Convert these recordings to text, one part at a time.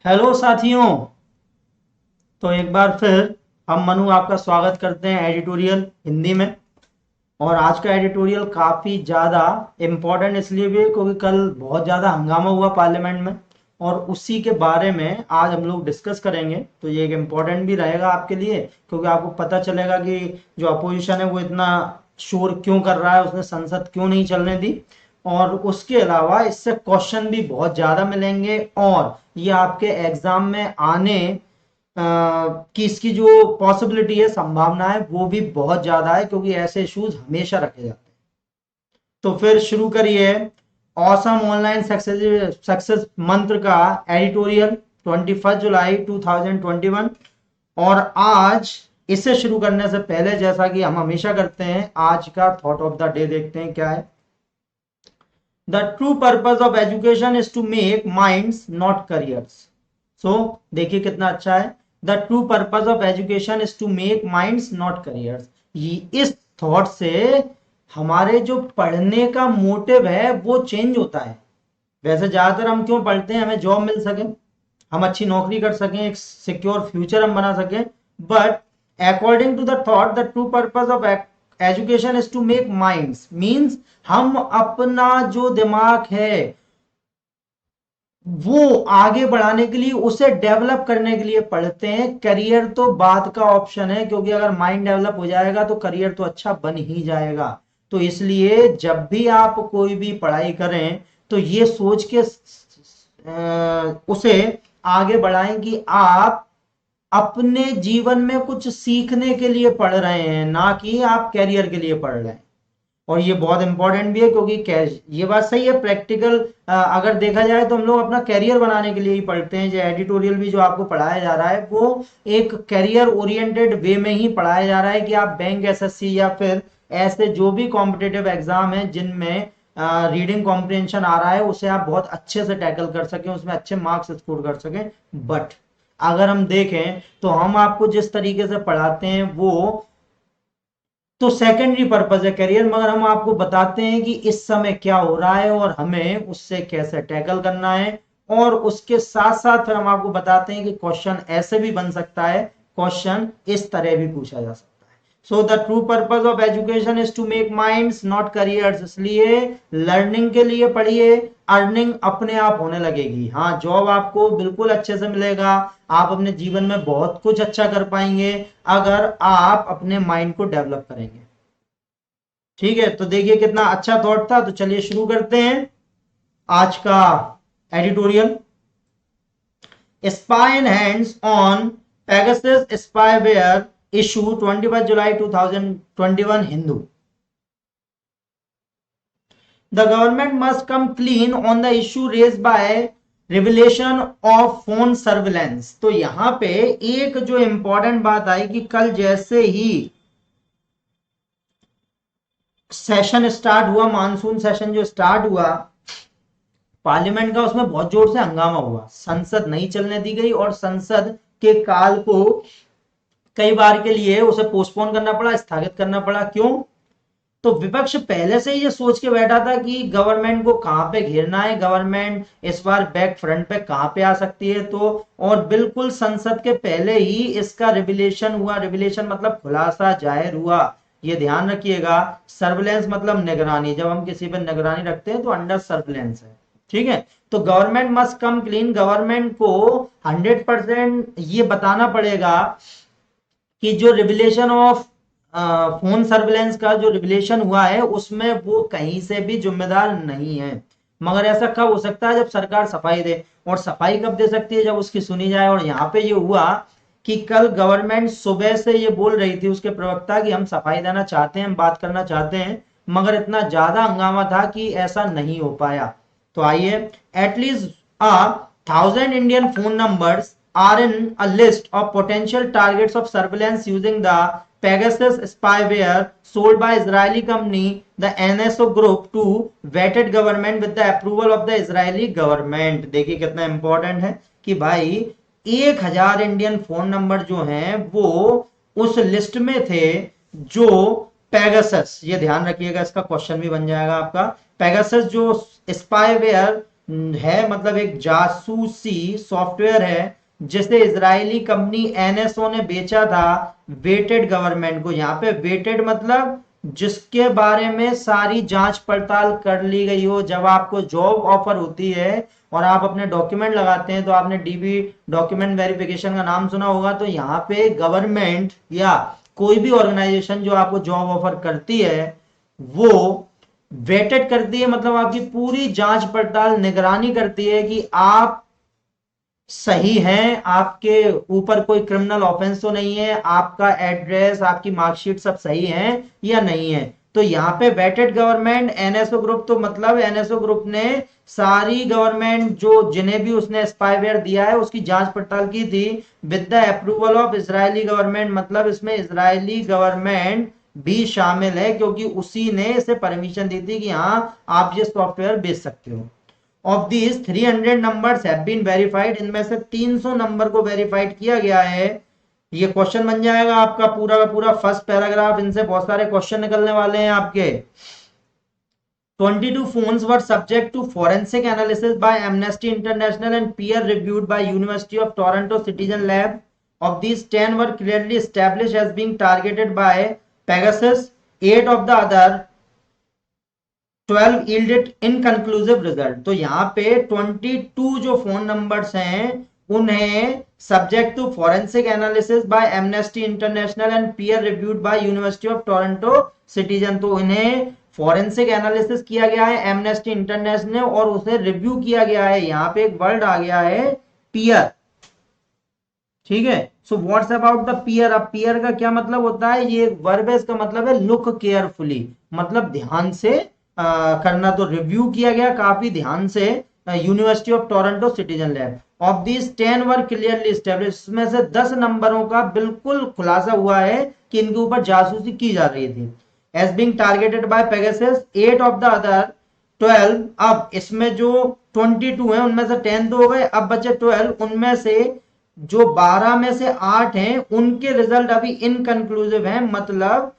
Hello साथियों। तो एक बार फिर हम मनु आपका स्वागत करते हैं एडिटोरियल हिंदी में। और आज का एडिटोरियल काफ़ी ज़्यादा इम्पोर्टेंट इसलिए भी है क्योंकि कल बहुत ज़्यादा हंगामा हुआ पार्लियामेंट में, और उसी के बारे में आज हम लोग डिस्कस करेंगे। तो ये एक इम्पोर्टेंट भी रहेगा आपके लिए, क्योंकि आपको पता चलेगा कि जो अपोजिशन है वो इतना शोर क्यों कर रहा है, उसने संसद क्यों नहीं चलने दी। और उसके अलावा इससे क्वेश्चन भी बहुत ज़्यादा मिलेंगे, और ये आपके एग्जाम में आने कि इसकी जो पॉसिबिलिटी है, संभावना है, वो भी बहुत ज्यादा है, क्योंकि ऐसे इश्यूज हमेशा रखे जाते हैं। तो फिर शुरू करिए ऑसम ऑनलाइन सक्सेस सक्सेस मंत्र का एडिटोरियल 21 जुलाई 2021। और आज इसे शुरू करने से पहले, जैसा कि हम हमेशा करते हैं, आज का थॉट ऑफ द डे देखते हैं क्या है। The true purpose of education is to make minds not careers. So देखिए कितना अच्छा है। The true purpose of education is to make minds not careers. इस थॉट से हमारे जो पढ़ने का मोटिव है वो चेंज होता है। वैसे ज्यादातर हम क्यों पढ़ते हैं? हमें जॉब मिल सके, हम अच्छी नौकरी कर सकें, एक सिक्योर फ्यूचर हम बना सकें। But according to the thought, the true purpose of education is to make minds means हम अपना जो दिमाग है वो आगे बढ़ाने के लिए, उसे डेवलप करने के लिए पढ़ते हैं। करियर तो बाद का ऑप्शन है, क्योंकि अगर माइंड डेवलप हो जाएगा तो करियर तो अच्छा बन ही जाएगा। तो इसलिए जब भी आप कोई भी पढ़ाई करें तो ये सोच के उसे आगे बढ़ाएं कि आप अपने जीवन में कुछ सीखने के लिए पढ़ रहे हैं, ना कि आप कैरियर के लिए पढ़ रहे हैं। और ये बहुत इंपॉर्टेंट भी है, क्योंकि कैश ये बात सही है, प्रैक्टिकल अगर देखा जाए तो हम लोग अपना करियर बनाने के लिए ही पढ़ते हैं। जो एडिटोरियल भी जो आपको पढ़ाया जा रहा है वो एक करियर ओरिएंटेड वे में ही पढ़ाया जा रहा है कि आप बैंक, एसएससी या फिर ऐसे जो भी कॉम्पिटेटिव एग्जाम है जिनमें रीडिंग कॉम्प्रिहेंशन आ रहा है, उसे आप बहुत अच्छे से टैकल कर सकें, उसमें अच्छे मार्क्स स्कोर कर सकें। बट अगर हम देखें तो हम आपको जिस तरीके से पढ़ाते हैं वो तो सेकेंडरी पर्पज है करियर, मगर हम आपको बताते हैं कि इस समय क्या हो रहा है और हमें उससे कैसे टैकल करना है। और उसके साथ साथ फिर हम आपको बताते हैं कि क्वेश्चन ऐसे भी बन सकता है, क्वेश्चन इस तरह भी पूछा जा सकता है। So the true purpose of education is to make minds not careers. इसलिए लर्निंग के लिए पढ़िए, अर्निंग अपने आप होने लगेगी। हाँ, जॉब आपको बिल्कुल अच्छे से मिलेगा, आप अपने जीवन में बहुत कुछ अच्छा कर पाएंगे अगर आप अपने माइंड को डेवलप करेंगे। ठीक है, तो देखिए कितना अच्छा थॉट था। तो चलिए शुरू करते हैं आज का editorial. Spy in hands on Pegasus spyware issue 21 July 2021 Hindu. The government must come clean on the issue raised by revelation of phone surveillance। तो यहां पे एक जो इंपॉर्टेंट बात आई कि कल जैसे ही सेशन स्टार्ट हुआ, मानसून सेशन जो स्टार्ट हुआ पार्लियामेंट का, उसमें बहुत जोर से हंगामा हुआ, संसद नहीं चलने दी गई और संसद के काल को कई बार के लिए उसे पोस्टपोन करना पड़ा, स्थगित करना पड़ा। क्यों? तो विपक्ष पहले से ही ये सोच के बैठा था कि गवर्नमेंट को कहां पे घेरना है, गवर्नमेंट इस बार बैक फ्रंट पे कहां पे आ सकती है। तो और बिल्कुल संसद के पहले ही इसका रिविलेशन हुआ। रिविलेशन मतलब खुलासा जाहिर हुआ। ये ध्यान रखिएगा, सर्विलेंस मतलब निगरानी। जब हम किसी पर निगरानी रखते हैं तो अंडर सर्विलेंस है। ठीक है, तो government must come clean. Government को 100% ये बताना पड़ेगा कि जो रिविलेशन ऑफ फोन सर्विलेंस का जो रिविलेशन हुआ है उसमें वो कहीं से भी जिम्मेदार नहीं है। मगर ऐसा कब हो सकता है? जब सरकार सफाई दे। और सफाई कब दे सकती है? जब उसकी सुनी जाए। और यहाँ पे ये हुआ कि कल गवर्नमेंट सुबह से ये बोल रही थी, उसके प्रवक्ता, कि हम सफाई देना चाहते हैं, हम बात करना चाहते हैं, मगर इतना ज्यादा हंगामा था कि ऐसा नहीं हो पाया। तो आइए, at least 1,000 Indian phone numbers are in a list of potential targets of surveillance using the Pegasus spyware sold by Israeli company the NSO Group to vetted government with the approval of the Israeli government। देखिए कितना important है कि भाई 1,000 Indian phone number जो हैं वो उस list में थे जो पेगासस, ये ध्यान रखिएगा, इसका क्वेश्चन भी बन जाएगा आपका। पेगासस जो स्पाईवेयर है, मतलब एक जासूसी सॉफ्टवेयर है जिसे इजरायली कंपनी एनएसओ ने बेचा था वेटेड गवर्नमेंट को। यहाँ पे वेटेड मतलब जिसके बारे में सारी जांच पड़ताल कर ली गई हो। जब आपको जॉब ऑफर होती है और आप अपने डॉक्यूमेंट लगाते हैं तो आपने डीबी डॉक्यूमेंट वेरिफिकेशन का नाम सुना होगा। तो यहाँ पे गवर्नमेंट या कोई भी ऑर्गेनाइजेशन जो आपको जॉब ऑफर करती है वो वेटेड करती है, मतलब आपकी पूरी जांच पड़ताल निगरानी करती है कि आप सही हैं, आपके ऊपर कोई क्रिमिनल ऑफेंस तो नहीं है, आपका एड्रेस आपकी मार्कशीट सब सही है या नहीं है। तो यहाँ पे वेटेड गवर्नमेंट एनएसओ ग्रुप, तो मतलब एनएसओ ग्रुप ने सारी गवर्नमेंट जो जिन्हें भी उसने स्पाईवेयर दिया है उसकी जांच पड़ताल की थी with the approval of Israeli government. मतलब इसमें इजरायली गवर्नमेंट भी शामिल है क्योंकि उसी ने इसे परमिशन दी थी कि हाँ आप ये सॉफ्टवेयर बेच सकते हो। Of these 300 numbers have been verified, इनमें से 300 नंबर को वेरीफाइड किया गया है। ये क्वेश्चन बन जाएगा आपका पूरा का पूरा फर्स्ट पैराग्राफ। इनसे बहुत सारे क्वेश्चन निकलने वाले हैं आपके। 22 phones were subject to forensic analysis by Amnesty International and peer reviewed by University of Toronto Citizen Lab. Of these, 10 were clearly established as being targeted by Pegasus. 8 of the other 12 yielded inconclusive result. तो यहाँ पे 22 जो phone numbers हैं उन्हें subject to forensic analysis by Amnesty International and peer reviewed by university of Toronto citizen. तो इन्हें forensic analysis किया गया है एमनेस्टी इंटरनेशनल और उसे रिव्यू किया गया है। यहाँ पे एक वर्ड आ गया है पीयर, ठीक है। So what's about the peer. अब पीयर का क्या मतलब होता है, ये वर्ब है, इसका मतलब है लुक केयरफुली, मतलब ध्यान से करना। तो रिव्यू किया गया काफी ध्यान से university of Toronto citizen lab. Of this 10 were clearly establish, इसमें से 10 नंबरों का बिल्कुल खुलासा हुआ है कि इनके ऊपर जासूसी की जा रही थी। As being targeted by Pegasus. 8 of the other 12, अब इसमें जो 22 है उनमें से 10 तो हो गए, अब बचे 12। उनमें से जो 12 में से 8 हैं उनके रिजल्ट अभी इनकंक्लूसिव हैं, मतलब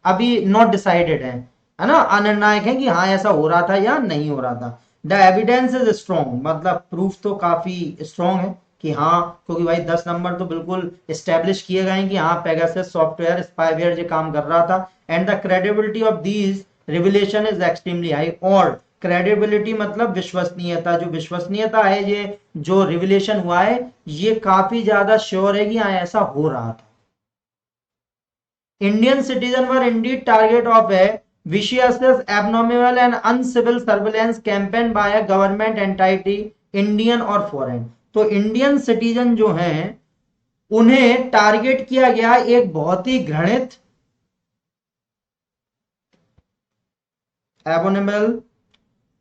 अभी नॉट डिसाइडेड है ना, अनिर्णायक है कि हाँ ऐसा हो रहा था या नहीं हो रहा था। द एविडेंस इज स्ट्रॉन्ग, मतलब प्रूफ तो काफी स्ट्रॉन्ग है कि हाँ, क्योंकि भाई 10 नंबर तो बिल्कुल एस्टेब्लिश किए गए हैं कि हाँ पेगासस सॉफ्टवेयर स्पाईवेयर जो काम कर रहा था। And the credibility of these revelation is extremely high. और क्रेडिबिलिटी मतलब विश्वसनीयता, जो विश्वसनीयता है ये जो रिविलेशन हुआ है ये काफी ज्यादा श्योर है कि हाँ ऐसा हो रहा था। Indian citizen were Indeed target of A vicious, abnormal and uncivil surveillance campaign by a government entity, Indian और फॉरेन। तो इंडियन सिटीजन जो हैं उन्हें टारगेट किया गया एक बहुत ही घृणित, abominable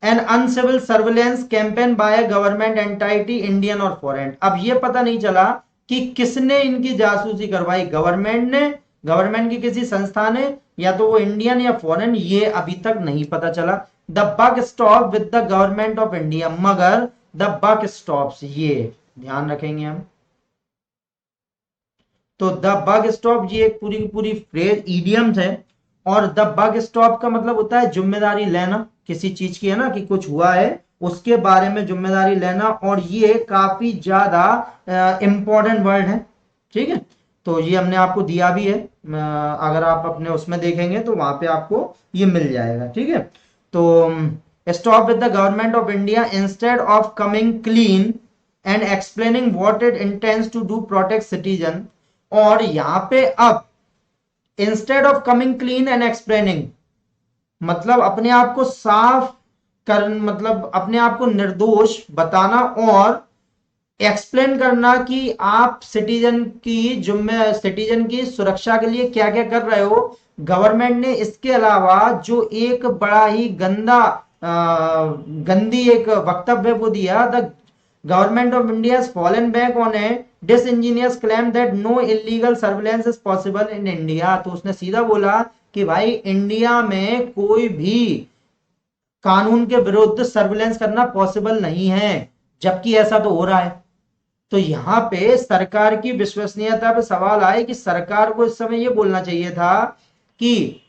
and uncivil surveillance campaign by a government entity, Indian और फॉरेन। अब ये पता नहीं चला कि किसने इनकी जासूसी करवाई, गवर्नमेंट ने, गवर्नमेंट की किसी संस्था ने, या तो वो इंडियन या फॉरेन, ये अभी तक नहीं पता चला। The buck stop with the government of India, मगर द बक स्टॉप्स, ये ध्यान रखेंगे हम। तो द बग स्टॉप ये एक पूरी की पूरी फ्रेज इडियम्स है, और द बग स्टॉप का मतलब होता है जिम्मेदारी लेना किसी चीज की, है ना, कि कुछ हुआ है उसके बारे में जिम्मेदारी लेना, और ये काफी ज्यादा इंपॉर्टेंट वर्ड है, ठीक है। तो ये हमने आपको दिया भी है, अगर आप अपने उसमें देखेंगे तो वहां पे आपको ये मिल जाएगा, ठीक है। तो stop with the government of India instead of coming clean and explaining what it intends to do protect citizen. और यहां पे अब instead of coming clean and explaining, मतलब अपने आप को साफ कर, मतलब अपने आप को निर्दोष बताना और एक्सप्लेन करना कि आप सिटीजन की सुरक्षा के लिए क्या क्या कर रहे हो। गवर्नमेंट ने इसके अलावा जो एक बड़ा ही गंदी एक वक्तव्य वो दिया, the government of India has fallen back on a disingenuous claim that no illegal surveillance is possible in India। तो उसने सीधा बोला कि भाई इंडिया में कोई भी कानून के विरुद्ध सर्विलेंस करना पॉसिबल नहीं है, जबकि ऐसा तो हो रहा है। तो यहां पे सरकार की विश्वसनीयता पे सवाल आए कि सरकार को इस समय ये बोलना चाहिए था कि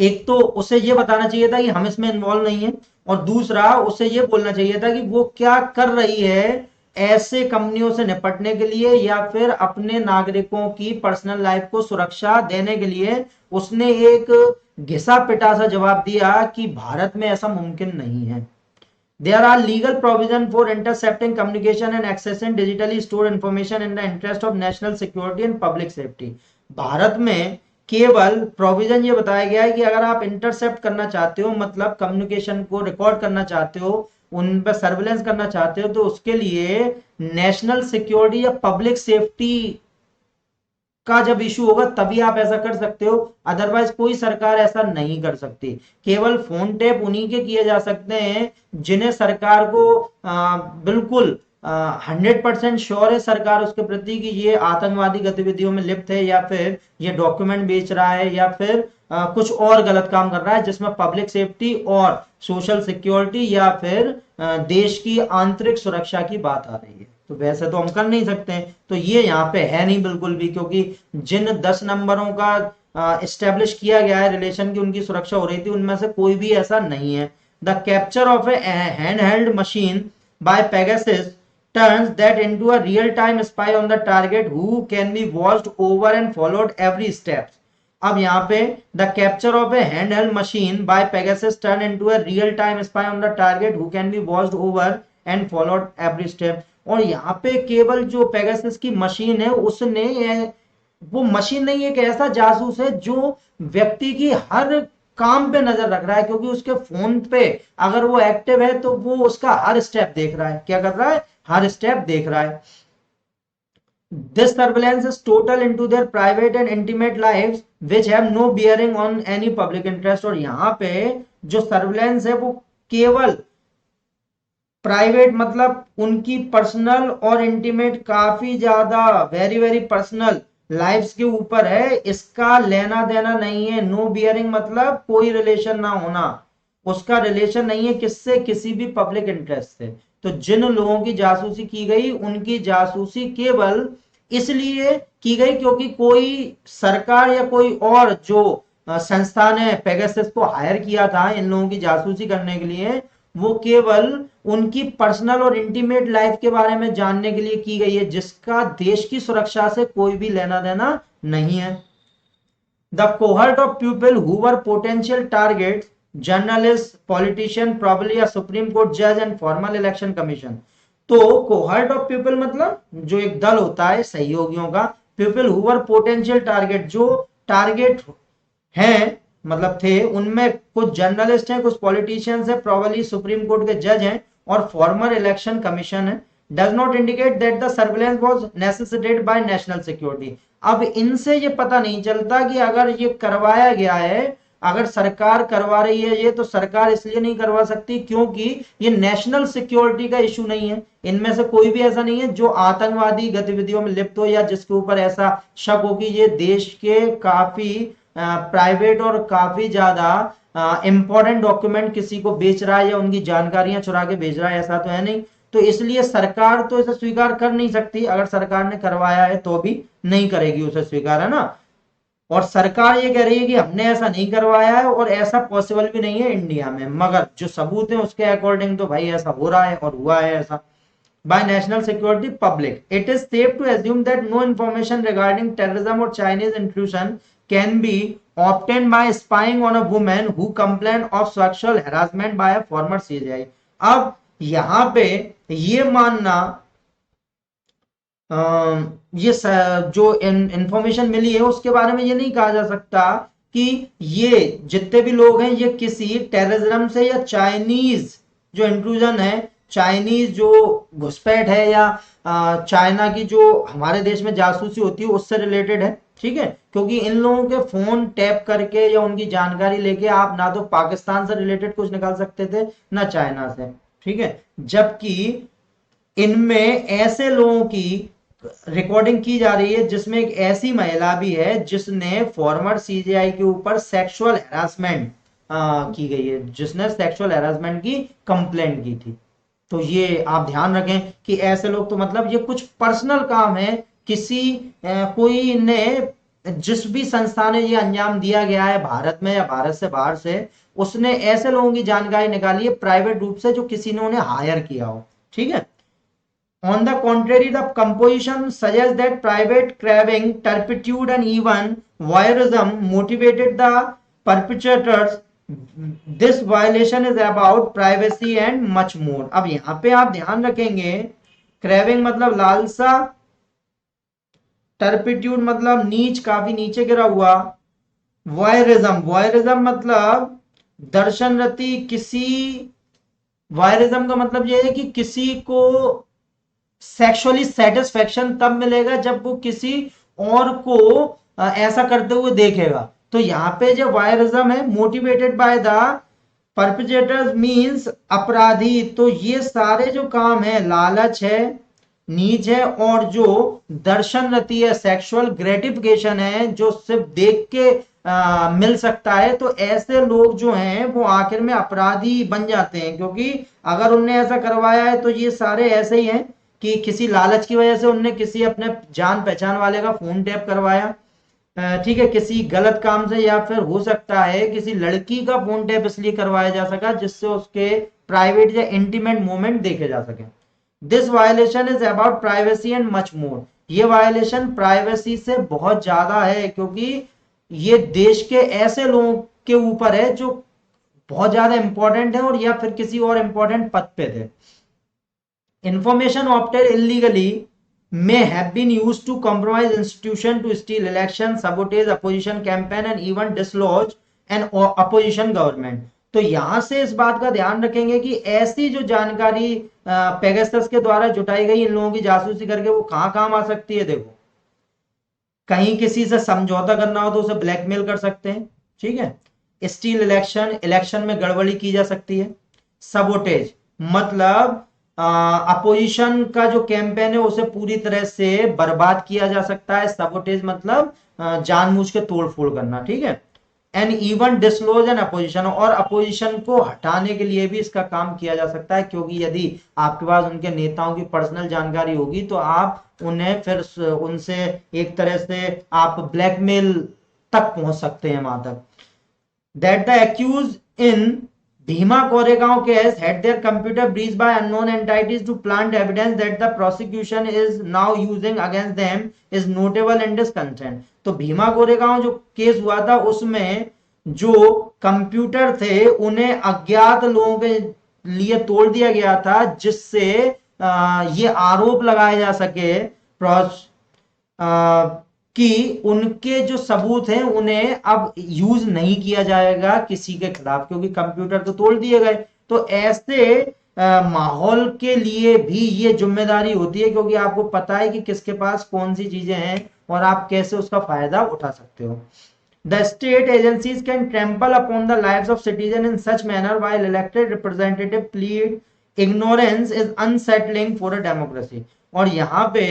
एक तो उसे ये बताना चाहिए था कि हम इसमें इन्वॉल्व नहीं है, और दूसरा उसे ये बोलना चाहिए था कि वो क्या कर रही है ऐसे कंपनियों से निपटने के लिए या फिर अपने नागरिकों की पर्सनल लाइफ को सुरक्षा देने के लिए। उसने एक घिसा पिटा सा जवाब दिया कि भारत में ऐसा मुमकिन नहीं है। There are legal provision for intercepting communication and accessing digitally stored information in the interest of national security and public safety। Bharat में केवल प्रोविजन ये बताया गया है कि अगर आप इंटरसेप्ट करना चाहते हो, मतलब कम्युनिकेशन को रिकॉर्ड करना चाहते हो, उन पर सर्विलेंस करना चाहते हो, तो उसके लिए नेशनल सिक्योरिटी या पब्लिक सेफ्टी का जब इशू होगा तभी आप ऐसा कर सकते हो, अदरवाइज कोई सरकार ऐसा नहीं कर सकती। केवल फोन टैप उन्हीं के किए जा सकते हैं जिन्हें सरकार को बिल्कुल 100% श्योर है सरकार उसके प्रति कि ये आतंकवादी गतिविधियों में लिप्त है, या फिर ये डॉक्यूमेंट बेच रहा है, या फिर कुछ और गलत काम कर रहा है जिसमें पब्लिक सेफ्टी और सोशल सिक्योरिटी या फिर देश की आंतरिक सुरक्षा की बात आ रही है। तो वैसे तो हम कर नहीं सकते हैं, तो ये यहाँ पे है नहीं बिल्कुल भी, क्योंकि जिन 10 नंबरों का इस्टेब्लिश किया गया है रिलेशन की उनकी सुरक्षा हो रही थी, उनमें से कोई भी ऐसा नहीं है। The capture of a hand held machine by Pegasus turns that into a real time spy on the target who can be watched over and followed every step। अब यहाँ पे the capture of a hand held machine by Pegasus turn into a real time spy on the target who can be watched over and followed every step. और यहाँ पे केवल जो Pegasus की machine है उसने वो मशीन नहीं, एक ऐसा जासूस है जो व्यक्ति की हर काम पे नजर रख रहा है, क्योंकि उसके फोन पे अगर वो एक्टिव है तो वो उसका हर स्टेप देख रहा है। क्या कर रहा है? हर स्टेप देख रहा है। This surveillance is total into their private and intimate lives which have no bearing on any public interest। और यहाँ पे जो सर्विलेंस है वो केवल प्राइवेट, मतलब उनकी पर्सनल और इंटीमेट, काफी ज्यादा वेरी वेरी पर्सनल लाइफ्स के ऊपर है, इसका लेना देना नहीं है। नो बियरिंग मतलब कोई रिलेशन ना होना, उसका रिलेशन नहीं है किससे? किसी भी पब्लिक इंटरेस्ट से। तो जिन लोगों की जासूसी की गई उनकी जासूसी केवल इसलिए की गई क्योंकि कोई सरकार या कोई और जो संस्था ने पेगासस को हायर किया था इन लोगों की जासूसी करने के लिए, वो केवल उनकी पर्सनल और इंटीमेट लाइफ के बारे में जानने के लिए की गई है, जिसका देश की सुरक्षा से कोई भी लेना देना नहीं है। The cohort of people who were potential target, journalist, politician, probably a supreme court जज एंड फॉर्मल इलेक्शन कमीशन। तो कोहर्ट ऑफ पीपल मतलब जो एक दल होता है सहयोगियों का, people who were potential target जो टारगेट हैं मतलब थे, उनमें कुछ जर्नलिस्ट हैं, कुछ पॉलिटिशियंस हैं, प्रोबेबली सुप्रीम कोर्ट के जज हैं और फॉर्मर इलेक्शन कमीशन है। Does not indicate that the surveillance was necessitated by national security. अब इनसे ये पता नहीं चलता कि अगर ये करवाया गया है, अगर सरकार करवा रही है ये, तो सरकार इसलिए नहीं करवा सकती क्योंकि ये नेशनल सिक्योरिटी का इशू नहीं है। इनमें से कोई भी ऐसा नहीं है जो आतंकवादी गतिविधियों में लिप्त हो या जिसके ऊपर ऐसा शक हो कि ये देश के काफी प्राइवेट और काफी ज्यादा इंपॉर्टेंट डॉक्यूमेंट किसी को बेच रहा है या उनकी जानकारियां चुरा के भेज रहा है, ऐसा तो है नहीं। तो इसलिए सरकार तो इसे स्वीकार कर नहीं सकती, अगर सरकार ने करवाया है तो भी नहीं करेगी उसे स्वीकार, है ना। और सरकार ये कह रही है कि हमने ऐसा नहीं करवाया है और ऐसा पॉसिबल भी नहीं है इंडिया में, मगर जो सबूत है उसके अकॉर्डिंग तो भाई ऐसा हो रहा है और हुआ है ऐसा। by national security public, it is safe to assume that no information regarding terrorism or Chinese intrusion can be obtained by spying on a woman who complained of sexual harassment by a former CGI। अब यहां पे ये मानना, ये जो information मिली है उसके बारे में ये नहीं कहा जा सकता कि ये जितने भी लोग हैं ये किसी टेररिज्म से या चाइनीज जो इंट्रूजन है, चाइनीज जो घुसपैठ है या चाइना की जो हमारे देश में जासूसी होती है उससे रिलेटेड है, ठीक है। क्योंकि इन लोगों के फोन टैप करके या उनकी जानकारी लेके आप ना तो पाकिस्तान से रिलेटेड कुछ निकाल सकते थे ना चाइना से, ठीक है। जबकि इनमें ऐसे लोगों की रिकॉर्डिंग की जा रही है जिसमें एक ऐसी महिला भी है जिसने फॉर्मर सीजेआई के ऊपर सेक्सुअल हैरासमेंट की गई है, जिसने सेक्सुअल हैरासमेंट की कंप्लेंट की थी। तो ये आप ध्यान रखें कि ऐसे लोग तो मतलब ये कुछ पर्सनल काम है, किसी कोई ने जिस भी संस्था ने ये अंजाम दिया गया है भारत में या भारत से बाहर से, उसने ऐसे लोगों की जानकारी निकाली है प्राइवेट रूप से जो किसी ने उन्हें हायर किया हो, ठीक है। On the contrary, the composition suggests that private craving, turpitude, and even voyeurism motivated the perpetrators. This violation is about privacy and much more. अब यहाँ पे आप ध्यान रखेंगे, craving मतलब लालसा, टर्पिट्यूड मतलब नीच, काफी नीचे गिरा हुआ, वॉयरिज्म मतलब दर्शन रति, किसी, वॉयरिज्म का मतलब यह है कि किसी को सेक्सुअली सेटिस्फेक्शन तब मिलेगा जब वो किसी और को ऐसा करते हुए देखेगा। तो यहाँ पे जो वॉयरिज्म है, motivated by the perpetrators means अपराधी, तो ये सारे जो काम है, लालच है, नीच है, और जो दर्शन रति है, सेक्सुअल ग्रेटिफिकेशन है, जो सिर्फ देख के मिल सकता है, तो ऐसे लोग जो हैं वो आखिर में अपराधी बन जाते हैं, क्योंकि अगर उनने ऐसा करवाया है तो ये सारे ऐसे ही हैं कि किसी लालच की वजह से उनने किसी अपने जान पहचान वाले का फोन टैप करवाया, ठीक है, किसी गलत काम से, या फिर हो सकता है किसी लड़की का फोन टैप इसलिए करवाया जा सका जिससे उसके प्राइवेट या इंटीमेट मोमेंट देखे जा सके। This violation is about privacy and much more. ये वायलेशन प्राइवेसी से बहुत ज्यादा है, क्योंकि ये देश के ऐसे लोगों के ऊपर है जो बहुत ज्यादा इंपॉर्टेंट है और या फिर किसी और इंपॉर्टेंट पद पे थे। Information obtained illegally may have been used to compromise institution, to steal election, sabotage opposition campaign and even dislodge an opposition government. तो यहां से इस बात का ध्यान रखेंगे कि ऐसी जो जानकारी पेगासस के द्वारा जुटाई गई इन लोगों की जासूसी करके वो कहां काम आ सकती है। देखो, कहीं किसी से समझौता करना हो तो उसे ब्लैकमेल कर सकते हैं, ठीक है। स्टील इलेक्शन, इलेक्शन में गड़बड़ी की जा सकती है। सबोटेज मतलब अपोजिशन का जो कैंपेन है उसे पूरी तरह से बर्बाद किया जा सकता है। सबोटेज मतलब जानबूझ के तोड़फोड़ करना, ठीक है। And even disclose an opposition, और अपोजिशन को हटाने के लिए भी इसका काम किया जा सकता है, क्योंकि यदि आपके पास उनके नेताओं की पर्सनल जानकारी होगी तो आप उन्हें फिर उनसे एक तरह से आप ब्लैकमेल तक पहुंच सकते हैं वहां तक। That the accuse in Bhima Koregaon case had their computer breached by unknown entities to plant evidence that the prosecution is now using against them is notable and is concerned. तो भीमा कोरेगांव जो case हुआ था उसमें जो computer थे उन्हें अज्ञात लोगों के लिए तोड़ दिया गया था, जिससे ये आरोप लगाए जा सके कि उनके जो सबूत हैं उन्हें अब यूज नहीं किया जाएगा किसी के खिलाफ, क्योंकि कंप्यूटर तो तोड़ दिए गए। तो ऐसे माहौल के लिए भी ये जिम्मेदारी होती है, क्योंकि आपको पता है कि किसके पास कौन सी चीजें हैं और आप कैसे उसका फायदा उठा सकते हो। The state agencies can trample upon the lives of citizens in such manner while elected representatives plead ignorance is unsettling for a democracy. और यहाँ पे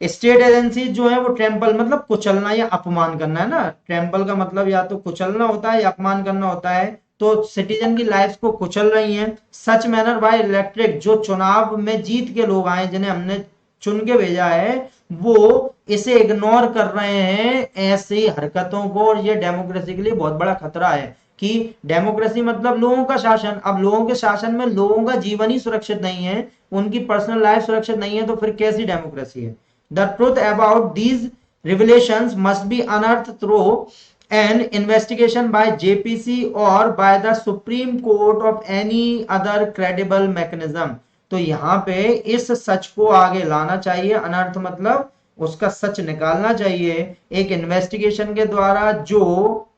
स्टेट एजेंसी जो है वो ट्रैम्पल मतलब कुचलना या अपमान करना है ना। ट्रैम्पल का मतलब या तो कुचलना होता है या अपमान करना होता है। तो सिटीजन की लाइफ को कुचल रही हैं। सच मैनर बाय इलेक्ट्रिक, जो चुनाव में जीत के लोग आए जिन्हें हमने चुन के भेजा है, वो इसे इग्नोर कर रहे हैं ऐसी हरकतों को। और ये डेमोक्रेसी के लिए बहुत बड़ा खतरा है कि डेमोक्रेसी मतलब लोगों का शासन। अब लोगों के शासन में लोगों का जीवन ही सुरक्षित नहीं है, उनकी पर्सनल लाइफ सुरक्षित नहीं है, तो फिर कैसी डेमोक्रेसी है। The truth about these revelations must be unearthed through an investigation by JPC or by the Supreme Court of any other credible mechanism. तो यहाँ पे इस सच को आगे लाना चाहिए। अनर्थ मतलब उसका सच निकालना चाहिए एक इन्वेस्टिगेशन के द्वारा, जो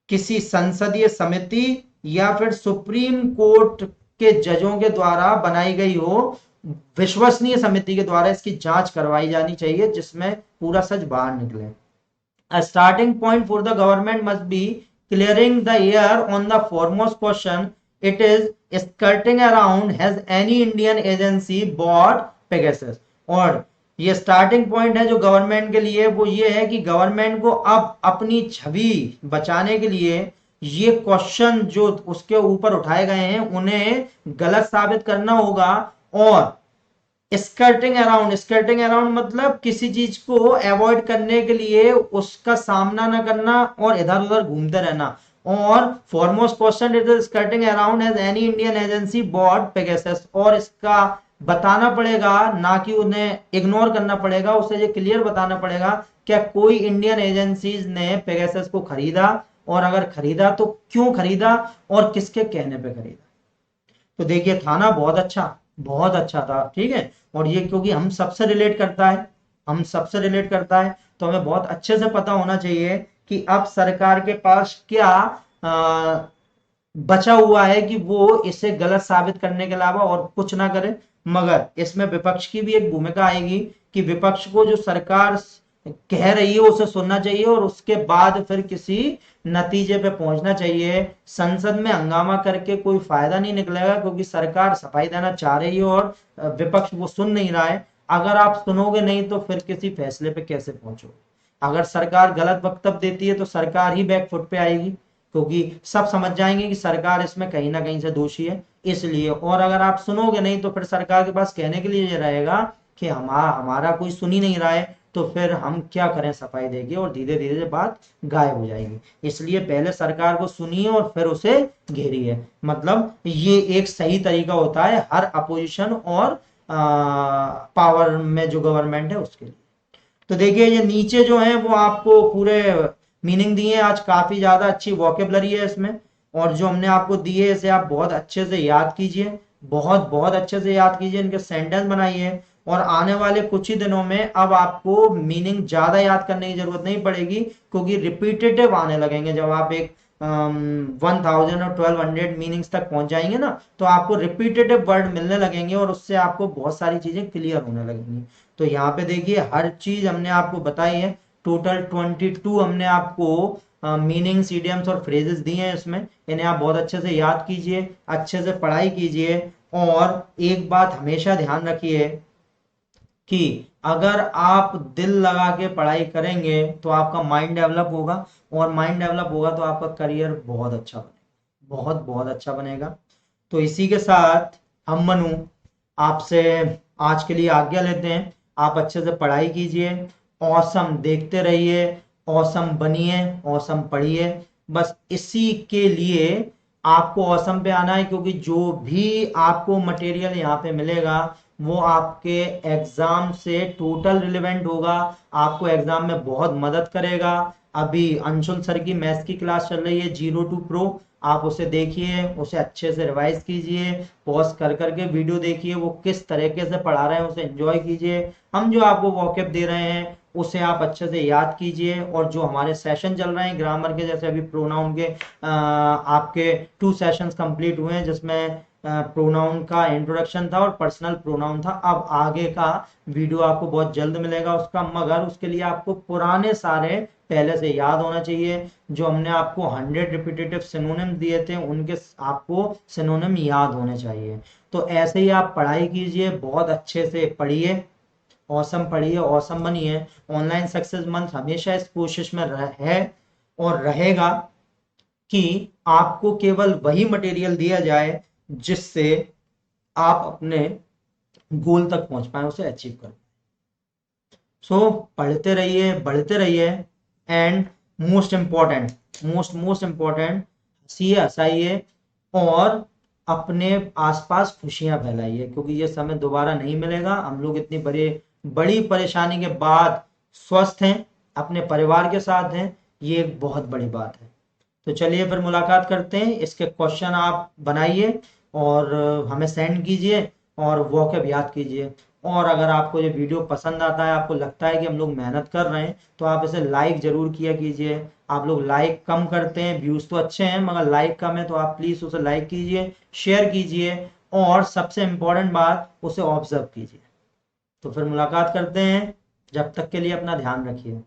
किसी संसदीय समिति या फिर सुप्रीम कोर्ट के जजों के द्वारा बनाई गई हो, विश्वसनीय समिति के द्वारा इसकी जांच करवाई जानी चाहिए, जिसमें पूरा सच बाहर निकले। A starting point for the government must be clearing the air on the foremost question it is skirting around: has any Indian agency bought Pegasus? और ये स्टार्टिंग पॉइंट है जो गवर्नमेंट के लिए, वो ये है कि गवर्नमेंट को अब अपनी छवि बचाने के लिए ये क्वेश्चन जो उसके ऊपर उठाए गए हैं उन्हें गलत साबित करना होगा। और स्कर्टिंग अराउंड मतलब किसी चीज को अवॉइड करने के लिए उसका सामना न करना और इधर उधर घूमते रहना। और foremost question it is skirting around has any Indian agency bought Pegasus, और इसका बताना पड़ेगा, ना कि उन्हें इग्नोर करना पड़ेगा, उसे ये क्लियर बताना पड़ेगा क्या कोई इंडियन एजेंसीज ने पेगासस को खरीदा, और अगर खरीदा तो क्यों खरीदा और किसके कहने पे खरीदा। तो देखिए था ना बहुत अच्छा था, ठीक है। और ये क्योंकि हम सबसे रिलेट करता है, हम सबसे रिलेट करता है, तो हमें बहुत अच्छे से पता होना चाहिए कि अब सरकार के पास क्या बचा हुआ है कि वो इसे गलत साबित करने के अलावा और कुछ ना करे। मगर इसमें विपक्ष की भी एक भूमिका आएगी कि विपक्ष को जो सरकार कह रही है उसे सुनना चाहिए और उसके बाद फिर किसी नतीजे पे पहुंचना चाहिए। संसद में हंगामा करके कोई फायदा नहीं निकलेगा, क्योंकि सरकार सफाई देना चाह रही है और विपक्ष वो सुन नहीं रहा है। अगर आप सुनोगे नहीं तो फिर किसी फैसले पे कैसे पहुंचोगे। अगर सरकार गलत वक्तव्य देती है तो सरकार ही बैकफुट पे आएगी, क्योंकि सब समझ जाएंगे कि सरकार इसमें कहीं ना कहीं से दोषी है। इसलिए, और अगर आप सुनोगे नहीं तो फिर सरकार के पास कहने के लिए ये रहेगा कि हमारा कोई सुन ही नहीं रहा है, तो फिर हम क्या करें सफाई देके, और धीरे धीरे बात गायब हो जाएगी। इसलिए पहले सरकार को सुनिए और फिर उसे घेरिए। मतलब ये एक सही तरीका होता है हर अपोजिशन और पावर में जो गवर्नमेंट है उसके लिए। तो देखिए ये नीचे जो है वो आपको पूरे मीनिंग दिए हैं। आज काफी ज्यादा अच्छी वोकेबलरी है इसमें, और जो हमने आपको दिए इसे आप बहुत अच्छे से याद कीजिए, बहुत बहुत अच्छे से याद कीजिए, इनके सेंटेंस बनाइए। और आने वाले कुछ ही दिनों में अब आपको मीनिंग ज्यादा याद करने की जरूरत नहीं पड़ेगी, क्योंकि रिपीटेटिव आने लगेंगे। जब आप एक 1000 और 1200 मीनिंग्स तक पहुंच जाएंगे ना, तो आपको रिपीटेटिव वर्ड मिलने लगेंगे और उससे आपको बहुत सारी चीजें क्लियर होने लगेंगी। तो यहाँ पे देखिए हर चीज हमने आपको बताई है। टोटल 22 हमने आपको मीनिंग्स, इडियम्स और फ्रेजेस दिए हैं इसमें। इन्हें आप बहुत अच्छे से याद कीजिए, अच्छे से पढ़ाई कीजिए। और एक बात हमेशा ध्यान रखिए कि अगर आप दिल लगा के पढ़ाई करेंगे तो आपका माइंड डेवलप होगा, और माइंड डेवलप होगा तो आपका करियर बहुत अच्छा बनेगा, बहुत बहुत अच्छा बनेगा। तो इसी के साथ हम मनु आपसे आज के लिए आज्ञा लेते हैं। आप अच्छे से पढ़ाई कीजिए, औसम देखते रहिए, औसम बनिए, औसम पढ़िए। बस इसी के लिए आपको औसम पे आना है, क्योंकि जो भी आपको मटेरियल यहाँ पे मिलेगा वो आपके एग्जाम से टोटल रिलेवेंट होगा, आपको एग्जाम में बहुत मदद करेगा। अभी अंशुल सर की मैथ्स की क्लास चल रही है 0 to Pro, आप उसे देखिए, उसे अच्छे से रिवाइज कीजिए, पॉज कर करके वीडियो देखिए, वो किस तरीके से पढ़ा रहे हैं उसे एंजॉय कीजिए। हम जो आपको वॉकअप दे रहे हैं उसे आप अच्छे से याद कीजिए। और जो हमारे सेशन चल रहे हैं ग्रामर के, जैसे अभी प्रोनाउन के आपके 2 सेशंस कंप्लीट हुए हैं, जिसमें प्रोनाउन का इंट्रोडक्शन था और पर्सनल प्रोनाउन था। अब आगे का वीडियो आपको बहुत जल्द मिलेगा उसका, मगर उसके लिए आपको पुराने सारे पहले से याद होना चाहिए। जो हमने आपको 100 रिपीटेटिव सिनोनिम दिए थे उनके आपको सिनोनिम याद होने चाहिए। तो ऐसे ही आप पढ़ाई कीजिए, बहुत अच्छे से पढ़िए, औसम पढ़िए, औसम बनिए। ऑनलाइन सक्सेस मंथ हमेशा इस कोशिश में है और रहेगा कि आपको केवल वही मटेरियल दिया जाए जिससे आप अपने गोल तक पहुंच पाए, उसे अचीव कर। सो पढ़ते रहिए, बढ़ते रहिए, and most important, most important, हंसिए, हंसाइए और अपने आसपास खुशियां फैलाइए, क्योंकि ये समय दोबारा नहीं मिलेगा। हम लोग इतनी बड़ी परेशानी के बाद स्वस्थ हैं, अपने परिवार के साथ हैं, ये एक बहुत बड़ी बात है। तो चलिए फिर मुलाकात करते हैं। इसके क्वेश्चन आप बनाइए और हमें सेंड कीजिए और वॉकअप याद कीजिए। और अगर आपको ये वीडियो पसंद आता है, आपको लगता है कि हम लोग मेहनत कर रहे हैं, तो आप इसे लाइक जरूर किया कीजिए। आप लोग लाइक कम करते हैं, व्यूज तो अच्छे हैं मगर लाइक कम है, तो आप प्लीज उसे लाइक कीजिए, शेयर कीजिए, और सबसे इंपॉर्टेंट बात, उसे ऑब्जर्व कीजिए। तो फिर मुलाकात करते हैं, जब तक के लिए अपना ध्यान रखिए।